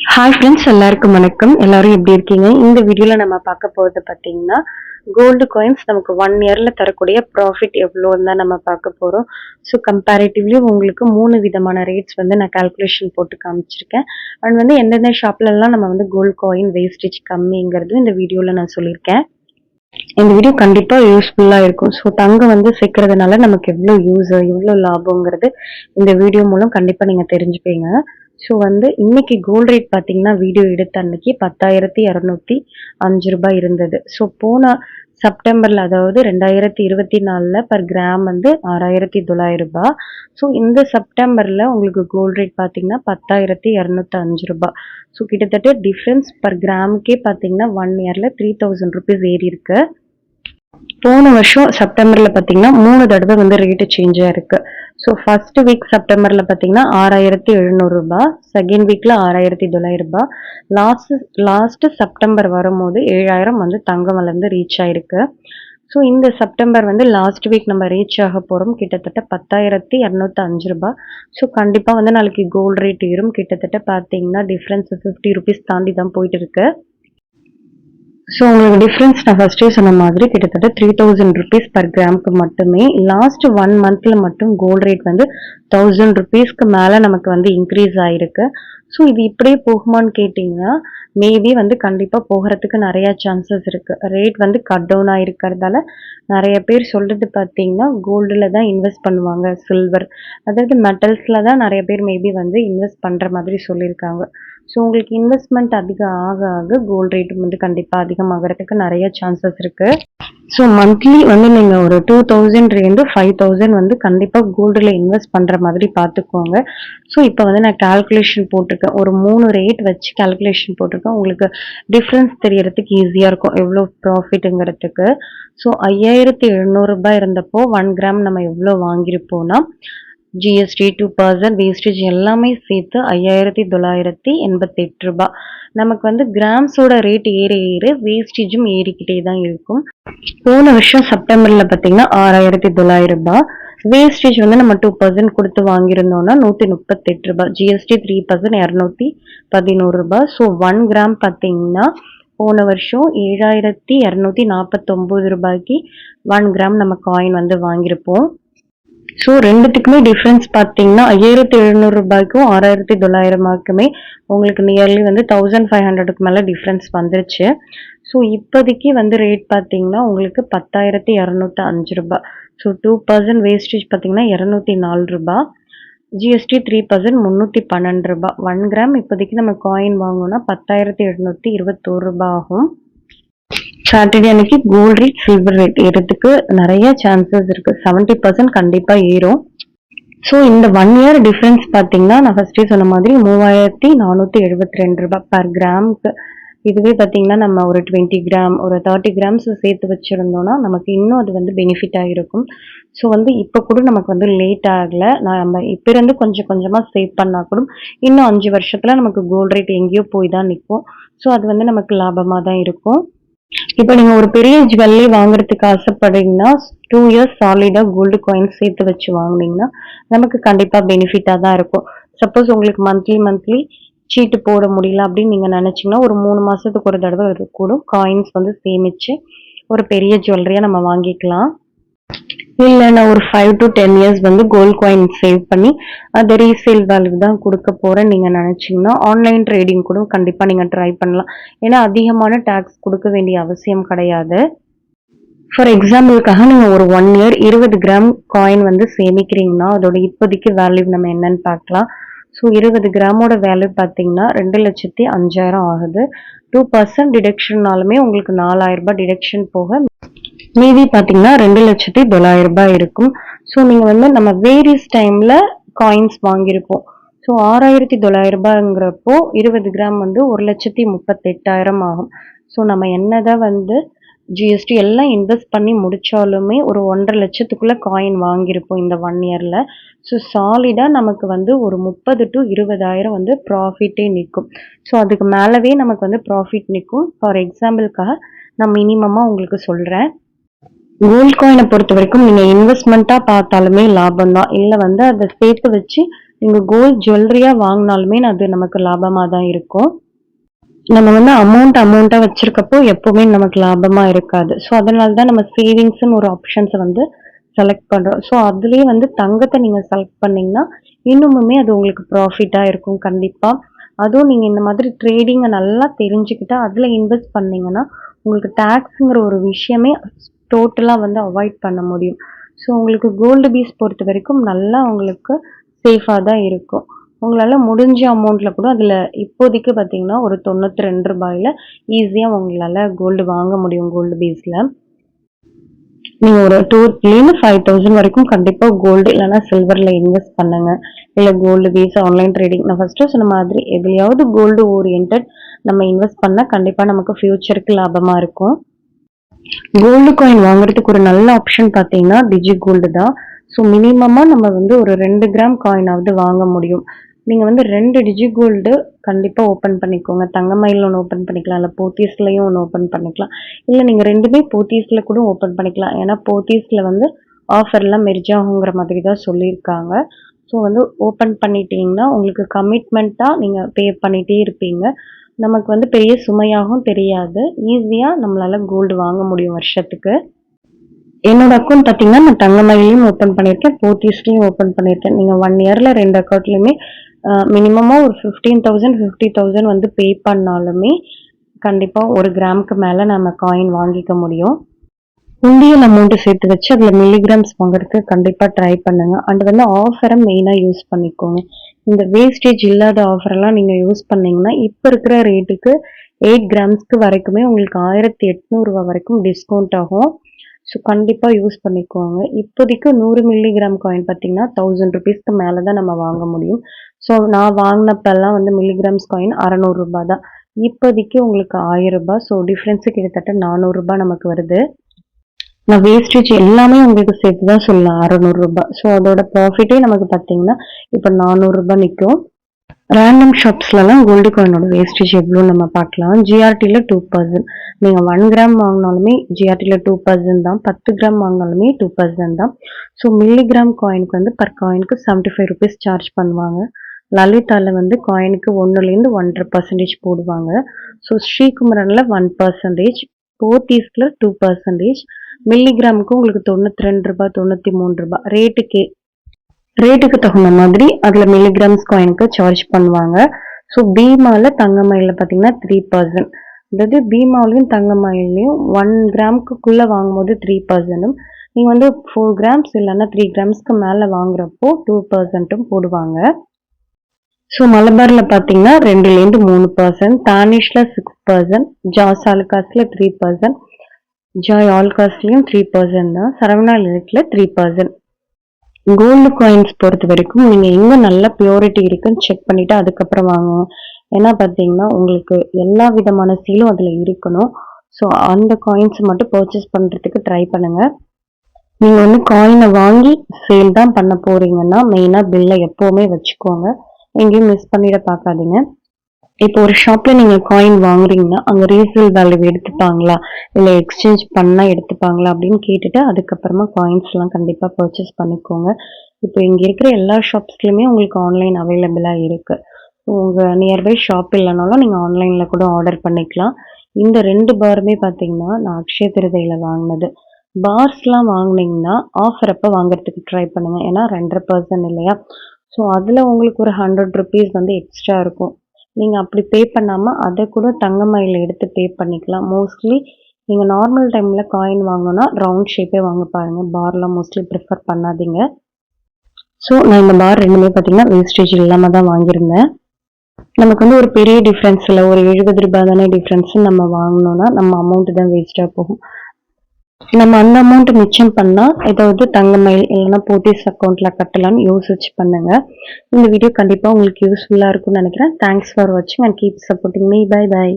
Hi friends, எல்லாருக்கும் வணக்கம். எல்லாரும் எப்படி இருக்கீங்க? இந்த வீடியோல நம்ம பார்க்க போறது பார்த்தீங்கன்னா, கோல்டு காயின்ஸ் நமக்கு 1 இயர்ல தரக்கூடிய ப்ராஃபிட் எவ்வளோன்னு தான் நம்ம பார்க்க போறோம். ஸோ கம்பேரிட்டிவ்லி உங்களுக்கு 3 விதமான ரேட்ஸ் வந்து நான் கால்குலேஷன் போட்டு காமிச்சிருக்கேன். அண்ட் வந்து எந்தெந்த ஷாப்லலாம் நம்ம வந்து கோல்டு காயின் வேஸ்டேஜ் கம்மிங்கிறது இந்த வீடியோல நான் சொல்லியிருக்கேன். இந்த வீடியோ கண்டிப்பா யூஸ்ஃபுல்லா இருக்கும். ஸோ தங்கம் வந்து சேர்க்கறதுனால நமக்கு எவ்வளோ யூஸ், எவ்வளோ லாபங்கிறது இந்த வீடியோ மூலம் கண்டிப்பா நீங்க தெரிஞ்சுப்பீங்க. ஸோ வந்து இன்னைக்கு கோல்ட் ரேட் பார்த்தீங்கன்னா, வீடியோ எடுத்த அன்னைக்கு ரூ. 10,205 இருந்தது. ஸோ போன செப்டம்பர்ல, அதாவது 2024ல பர் கிராம் வந்து ரூ. 6,900. ஸோ இந்த செப்டம்பர்ல உங்களுக்கு கோல்ட் ரேட் பார்த்தீங்கன்னா ரூ. 10,205. ஸோ கிட்டத்தட்ட டிஃப்ரென்ஸ் பர் கிராமுக்கே பார்த்தீங்கன்னா 1 இயர்ல ₹3,000 ஏறி இருக்கு. போன வருஷம் செப்டம்பர்ல பார்த்தீங்கன்னா 3 தடவை வந்து ரேட்டு சேஞ்ச் ஆயிருக்கு. ஸோ ஃபர்ஸ்ட் வீக் செப்டம்பர்ல பார்த்தீங்கன்னா ரூ. 6,700, செகண்ட் வீக்ல ரூ. 6,900, லாஸ்ட் செப்டம்பர் வரும்போது 7,000 வந்து தங்கம் வளர்ந்து ரீச் ஆயிருக்கு. ஸோ இந்த செப்டம்பர் வந்து லாஸ்ட் வீக் நம்ம ரீச் ஆக போறோம் கிட்டத்தட்ட ரூ. 10,205. ஸோ கண்டிப்பா வந்து நாளைக்கு கோல்ட் ரேட் ஏறும். கிட்டத்தட்ட பார்த்தீங்கன்னா டிஃப்ரென்ஸ் ₹50 தாண்டி தான் போயிட்டு இருக்கு. ஸோ உங்களுக்கு டிஃப்ரென்ஸ் நான் ஃபர்ஸ்டே சொன்ன மாதிரி கிட்டத்தட்ட ₹3,000 பர் கிராமுக்கு மட்டுமே. லாஸ்ட் 1 மந்த்ல மட்டும் கோல்ட் ரேட் வந்து ₹1,000க்கு மேலே நமக்கு வந்து இன்க்ரீஸ் ஆயிருக்கு. ஸோ இது இப்படியே போகுமான்னு கேட்டிங்கன்னா, மேபி வந்து கண்டிப்பாக போகிறதுக்கு நிறைய சான்சஸ் இருக்கு. ரேட் வந்து கட் டவுன் ஆயிருக்கிறதால நிறைய பேர் சொல்றது பார்த்தீங்கன்னா, கோல்டில் தான் இன்வெஸ்ட் பண்ணுவாங்க, சில்வர், அதாவது மெட்டல்ஸில் தான் நிறைய பேர் மேபி வந்து இன்வெஸ்ட் பண்ணுற மாதிரி சொல்லியிருக்காங்க. ஸோ உங்களுக்கு இன்வெஸ்ட்மெண்ட் அதிகம் ஆக ஆக கோல்ட் ரேட் வந்து கண்டிப்பாக அதிகமாகறதுக்கு நிறைய சான்சஸ் இருக்கு. ஸோ மந்த்லி வந்து நீங்கள் ஒரு 2,000 5,000 வந்து கண்டிப்பாக கோல்டில் இன்வெஸ்ட் பண்ணுற மாதிரி பார்த்துக்கோங்க. ஸோ இப்போ வந்து நான் கால்குலேஷன் போட்டிருக்கேன். ஒரு 3 ரேட் வச்சு கால்குலேஷன் போட்டிருக்கேன். உங்களுக்கு டிஃப்ரென்ஸ் தெரியறதுக்கு ஈஸியாக இருக்கும் எவ்வளோ ப்ராஃபிட்டுங்கிறதுக்கு. ஸோ ₹5,700 இருந்தப்போ 1 கிராம் நம்ம எவ்வளோ வாங்கியிருப்போம்னா, ஜிஎஸ்டி 2% வேஸ்டேஜ் எல்லாமே சேர்த்து ₹5,988. நமக்கு வந்து கிராம்ஸோட ரேட் ஏற ஏற வேஸ்டேஜும் ஏறிக்கிட்டே தான் இருக்கும். போன வருஷம் செப்டம்பர்ல பார்த்தீங்கன்னா ₹6,900, வேஸ்டேஜ் வந்து நம்ம 2% கொடுத்து வாங்கியிருந்தோம்னா ₹138, ஜிஎஸ்டி 3% ₹211. ஸோ 1 கிராம் பார்த்தீங்கன்னா போன வருஷம் ₹7,249 1 கிராம் நம்ம காயின் வந்து வாங்கியிருப்போம். ஸோ ரெண்டுத்துக்குமே டிஃப்ரென்ஸ் பார்த்தீங்கன்னா ₹5,700க்கும் ₹6,900க்குமே உங்களுக்கு நியர்லி வந்து 1,500க்கு மேலே டிஃப்ரென்ஸ் வந்துருச்சு. ஸோ இப்போதைக்கு வந்து ரேட் பார்த்தீங்கன்னா உங்களுக்கு ₹10,205. ஸோ 2% வேஸ்டேஜ் பார்த்தீங்கன்னா ₹204, ஜிஎஸ்டி 3% ₹312. 1 கிராம் இப்போதைக்கு நம்ம காயின் வாங்கணும்னா ₹10,721 ஆகும். சாட்டர்டே அன்னைக்கு கோல்ட் ரேட், சில்வர் ரேட் ஏறதுக்கு நிறைய சான்சஸ் இருக்கு. 70% கண்டிப்பா ஏறும். ஸோ இந்த 1 இயர் டிஃபரன்ஸ் பார்த்தீங்கன்னா நான் ஃபர்ஸ்டே சொன்ன மாதிரி ₹3,472 பர் கிராமுக்கு. இதுவே பார்த்தீங்கன்னா நம்ம ஒரு 20 கிராம், ஒரு 30 கிராம்ஸ் சேர்த்து வச்சிருந்தோம்னா நமக்கு இன்னும் அது வந்து பெனிஃபிட்டாக இருக்கும். ஸோ வந்து இப்போ கூட நமக்கு வந்து லேட் ஆகலை. நம்ம இப்போ இருந்து கொஞ்சம் கொஞ்சமாக சேவ் பண்ணால் கூட இன்னும் 5 வருஷத்துல நமக்கு கோல்ட் ரேட் எங்கேயோ போய் தான் நிற்கும். ஸோ அது வந்து நமக்கு லாபமாக தான் இருக்கும். இப்போ நீங்க ஒரு பெரிய ஜுவல்லரி வாங்குறதுக்கு ஆசைப்படுறீங்கன்னா 2 இயர்ஸ் சாலிடா கோல்டு காயின்ஸ் சேர்த்து வச்சு வாங்குனீங்கன்னா நமக்கு கண்டிப்பா பெனிஃபிட்டா தான் இருக்கும். சப்போஸ் உங்களுக்கு மந்த்லி சீட்டு போட முடியல அப்படின்னு நீங்க நினைச்சீங்கன்னா ஒரு 3 மாசத்துக்கு ஒரு தடவை கூட காயின்ஸ் வந்து சேமிச்சு ஒரு பெரிய ஜுவல்லரியா நம்ம வாங்கிக்கலாம். இல்லை நான் ஒரு 5 to 10 இயர்ஸ் வந்து கோல்ட் காயின் சேவ் பண்ணி அதை ரீசேல் வேல்யூ தான் கொடுக்க போறேன்னு நீங்க நினைச்சீங்கன்னா ஆன்லைன் ட்ரேடிங் கூட கண்டிப்பா நீங்க ட்ரை பண்ணலாம். ஏன்னா அதிகமான டாக்ஸ் கொடுக்க வேண்டிய அவசியம் கிடையாது. ஃபார் எக்ஸாம்பிளுக்காக நீங்க ஒரு 1 இயர் 20 கிராம் காயின் வந்து சேமிக்கிறீங்கன்னா அதோட இப்போதைக்கு வேல்யூ நம்ம என்னன்னு பார்க்கலாம். ஸோ 20 கிராமோட வேல்யூ பார்த்தீங்கன்னா 2,05,000 ஆகுது. 2% டிடக்ஷன்னாலுமே உங்களுக்கு ₹4,000 டிடக்ஷன் போக மீதி பார்த்தீங்கன்னா ₹2,09,000 இருக்கும். ஸோ நீங்க வந்து நம்ம வேரியஸ் டைம்ல காயின்ஸ் வாங்கியிருப்போம். ஸோ ₹6,900ங்கிறப்போ 20 கிராம் வந்து 1,38,000 ஆகும். ஸோ நம்ம என்னதான் வந்து ஜிஎஸ்டி எல்லாம் இன்வெஸ்ட் பண்ணி முடிச்சாலுமே ஒரு 1,50,000 லட்சத்துக்குள்ள காயின் வாங்கியிருப்போம் இந்த 1 இயர்ல. ஸோ சாலிடா நமக்கு வந்து ஒரு 30,000 to 20,000 வந்து ப்ராஃபிட்டே நிற்கும். ஸோ அதுக்கு மேலவே நமக்கு வந்து ப்ராஃபிட் நிற்கும். ஃபார் எக்ஸாம்பிளுக்காக நான் மினிமமா உங்களுக்கு சொல்றேன். கோல்ட் காயினை பொறுத்த வரைக்கும் நீங்க இன்வெஸ்ட்மெண்ட்டா பார்த்தாலுமே லாபம் தான். இல்லை வந்து அதை சேர்த்து வச்சு நீங்கள் கோல்ட் ஜுவல்லரியாக வாங்கினாலுமே அது நமக்கு லாபமாக தான் இருக்கும். நம்ம வந்து அமௌண்ட்டா வச்சிருக்கப்போ எப்பவுமே நமக்கு லாபமா இருக்காது. ஸோ அதனால தான் நம்ம சேவிங்ஸ்ன்னு ஒரு ஆப்ஷன்ஸ வந்து செலக்ட் பண்றோம். ஸோ அதுலயே வந்து தங்கத்த நீங்க செலக்ட் பண்ணீங்கன்னா, இன்னுமுமே அது உங்களுக்கு ப்ராஃபிட்டா இருக்கும் கண்டிப்பா. அதுவும் நீங்க இந்த மாதிரி ட்ரேடிங்க நல்லா தெரிஞ்சுக்கிட்டு அதுல இன்வெஸ்ட் பண்ணீங்கன்னா, உங்களுக்கு டாக்ஸ்ங்கிற ஒரு விஷயமே டோட்டலா வந்து அவாய்ட் பண்ண முடியும். ஸோ உங்களுக்கு கோல்டு பீஸ் பொறுத்தவரைக்கும் நல்லா உங்களுக்கு சேஃபா தான் இருக்கும். உங்களால முடிஞ்ச அமௌண்ட்ல கூட அதுல இப்போதைக்கு பார்த்தீங்கன்னா, ஒரு ரூ. 92ல ஈஸியா உங்களால கோல்டு வாங்க முடியும் கோல்டு பேஸ்ல. நீங்க ஒரு 2லேருந்து 5000 வரைக்கும் கண்டிப்பா கோல்டு இல்லன்னா சில்வர்ல இன்வெஸ்ட் பண்ணுங்க. இல்ல கோல்டு பேஸ் ஆன்லைன் ட்ரேடிங் நான் ஃபர்ஸ்ட்டு சொன்ன மாதிரி எதுலயாவது கோல்டு ஓரியன்டட் நம்ம இன்வெஸ்ட் பண்ணா கண்டிப்பா நமக்கு ஃபியூச்சருக்கு லாபமா இருக்கும். கோல்டு காயின் வாங்குறதுக்கு ஒரு நல்ல ஆப்ஷன் பார்த்தீங்கன்னா, டிஜி கோல்டு தான். ஸோ மினிமமா நம்ம வந்து ஒரு 2 கிராம் காயினாவது வாங்க முடியும். நீங்க வந்து 2 டிஜி கோல்டு கண்டிப்பா ஓப்பன் பண்ணிக்கோங்க. தங்கமயில்ல ஒண்ணு ஓப்பன் பண்ணிக்கலாம். இல்ல போத்தீஸ்லயும் ஒண்ணு ஓப்பன் பண்ணிக்கலாம். இல்ல நீங்க 2மே போத்தீஸ்ல கூட ஓப்பன் பண்ணிக்கலாம். ஏன்னா போத்தீஸ்ல வந்து ஆஃபர்லாம் மெர்ஜ் ஆகுங்கிற மாதிரி தான் சொல்லியிருக்காங்க. ஸோ வந்து ஓப்பன் பண்ணிட்டீங்கன்னா, உங்களுக்கு கமிட்மெண்ட்டா நீங்க பே பண்ணிட்டே இருப்பீங்க. நமக்கு வந்து பெரிய சுமையாகவும் தெரியாது. ஈஸியா நம்மளால கோல்டு வாங்க முடியும் வருஷத்துக்கு. என்னோட அக்கவுண்ட் பார்த்தீங்கன்னா, நான் தங்கமயிலையும் ஓப்பன் பண்ணியிருக்கேன். போத்தீஸ்லயும் ஓப்பன் பண்ணியிருக்கேன். நீங்க 1 இயர்ல 2 அக்கவுண்ட்லயுமே மினிமமா ஒரு 15,000, 50,000 வந்து பே பண்ணாலுமே, கண்டிப்பா 1 கிராமுக்கு மேல நம்ம காயின் வாங்கிக்க முடியும். உண்டியல் அமௌண்ட் சேர்த்து வச்சு அதுல மில்லிகிராம்ஸ் வாங்குறதுக்கு கண்டிப்பா ட்ரை பண்ணுங்க. அண்ட் வந்து ஆஃபரை மெயினா யூஸ் பண்ணிக்கோங்க. இந்த வேஸ்டேஜ் இல்லாத ஆஃபரெல்லாம் நீங்க யூஸ் பண்ணீங்கன்னா, இப்ப இருக்கிற ரேட்டுக்கு 8 கிராம்ஸ்க்கு வரைக்குமே உங்களுக்கு ரூ. 1800 வரைக்கும் டிஸ்கவுண்ட் ஆகும். ஸோ கண்டிப்பா யூஸ் பண்ணிக்கோங்க. இப்போதைக்கு 100 மில்லிகிராம் காயின் பார்த்தீங்கன்னா, ₹1000க்கு மேல தான் நம்ம வாங்க முடியும். ஸோ நான் வாங்கினப்பெல்லாம் வந்து மில்லிகிராம்ஸ் காயின் ரூ. 600 தான். இப்போதைக்கு உங்களுக்கு ரூ. 1000. ஸோ டிஃபரன்ஸ் கிட்டத்தட்ட ரூ. 400 நமக்கு வருது. நான் வேஸ்டேஜ் எல்லாமே உங்களுக்கு சேர்த்து தான் சொல்லலாம் ரூ. 600. ஸோ அதோட ப்ராஃபிட்டே நமக்கு பார்த்தீங்கன்னா, இப்போ ரூ. 400 நிக்கும். ரேண்டம் ஷாப்ஸ்லலாம் கோல்டு காயினோட வேஸ்டேஜ் எவ்வளோன்னு நம்ம பார்க்கலாம். ஜிஆர்டில 2%. நீங்க 1 கிராம் வாங்கினாலுமே ஜிஆர்டில 2% தான். 10 கிராம் வாங்கினாலுமே 2% தான். ஸோ மில்லிகிராம் காயினுக்கு வந்து பர் காயினுக்கு ₹75 சார்ஜ் பண்ணுவாங்க. லலிதால வந்து காயினுக்கு 1லேருந்து 1.5% போடுவாங்க. ஸோ ஸ்ரீகுமரன்ல 1%, போத்தீஸ்ல 2%, மில்லிகிராமுக்கு உங்களுக்கு ₹92, ₹93 ரேட்டுக்கு தகுந்த மாதிரி அதுல மில்லிகிராம்ஸ் காயினுக்கு சார்ஜ் பண்ணுவாங்க. ஸோ பீமால தங்கமயில பார்த்தீங்கன்னா 3%. அதாவது பீமாவிலையும் தங்கமயிலையும் 1 கிராமுக்குள்ள வாங்கும்போது 3%, நீங்க வந்து 4 கிராம்ஸ் இல்லைன்னா 3 கிராம்ஸ்க்கு மேல வாங்குறப்போ 2% போடுவாங்க. ஸோ மலபார்ல பார்த்தீங்கன்னா 2லேருந்து 3%, தானிஷ்ல 6%, ஜாஸ் ஆலுகாஸ்ல 3%, ஜாய் ஆல்காஸ்லயும் 3% தான், சரவணா லிமிட்ல 3%. கோல்டு காயின்ஸ் பொறுத்த வரைக்கும் நீங்க எங்க நல்ல பியூரிட்டி இருக்குன்னு செக் பண்ணிட்டு அதுக்கப்புறம் வாங்குவோம். ஏன்னா பார்த்தீங்கன்னா உங்களுக்கு எல்லா விதமான சீலும் அதுல இருக்கணும். ஸோ அந்த காயின்ஸ் மட்டும் பர்ச்சேஸ் பண்றதுக்கு ட்ரை பண்ணுங்க. நீங்க வந்து காயினை வாங்கி சேல் தான் பண்ண போறீங்கன்னா மெயினா பில்லை எப்பவுமே வச்சுக்கோங்க. எங்கேயும் மிஸ் பண்ணிட பார்க்காதீங்க. இப்போ ஒரு ஷாப்ல நீங்க காயின் வாங்குறீங்கன்னா அங்க ரீசேல் வேல்யூ எடுத்துப்பாங்களா இல்ல எக்ஸ்சேஞ்ச் பண்ணா எடுத்துப்பாங்களா அப்படின்னு கேட்டுட்டு அதுக்கப்புறமா காயின்ஸ் எல்லாம் கண்டிப்பா பர்ச்சேஸ் பண்ணிக்கோங்க. இப்போ இங்க இருக்கிற எல்லா ஷாப்ஸ்லயுமே உங்களுக்கு ஆன்லைன் அவைலபிளா இருக்கு. உங்க நியர்பை ஷாப் இல்லைனாலும் நீங்க ஆன்லைன்ல கூட ஆர்டர் பண்ணிக்கலாம். இந்த 2 பாருமே பாத்தீங்கன்னா நான் அக்ஷய திருதையில வாங்கினது. பார்ஸ்லாம் வாங்குனீங்கன்னா ஆஃபர் அப்ப வாங்குறதுக்கு ட்ரை பண்ணுங்க. ஏன்னா 2.5% இல்லையா? ஸோ அதுல உங்களுக்கு ஒரு ₹100 வந்து எக்ஸ்ட்ரா இருக்கும். நீங்க அப்படி பே பண்ணாம அதை கூட தங்கமயில எடுத்து பே பண்ணிக்கலாம். மோஸ்ட்லி நீங்க நார்மல் டைம்ல காயின் வாங்கணும்னா ரவுண்ட் ஷேப்பே வாங்க பாருங்க. பார்லாம் மோஸ்ட்லி ப்ரிஃபர் பண்ணாதீங்க. ஸோ நான் இந்த பார் 2மே பார்த்தீங்கன்னா வேஸ்டேஜ் இல்லாம தான் வாங்கியிருந்தேன். நமக்கு வந்து ஒரு பெரிய டிஃப்ரென்ஸ் இல்லை, ஒரு ₹70 தானே டிஃப்ரென்ஸ். நம்ம வாங்கினோம்னா நம்ம அமௌண்ட் தான் வேஸ்டா போகும். நம்ம அந்த அமௌண்ட் மிச்சம் பண்ணா ஏதாவது தங்கமயில் இல்லைன்னா போத்தீஸ் அக்கௌண்ட்ல கட்டலாம்னு யோசிச்சு பண்ணுங்க. இந்த வீடியோ கண்டிப்பா உங்களுக்கு யூஸ்ஃபுல்லா இருக்கும்னு நினைக்கிறேன். தேங்க்ஸ் ஃபார் வாட்சிங் and keep supporting me. Bye by.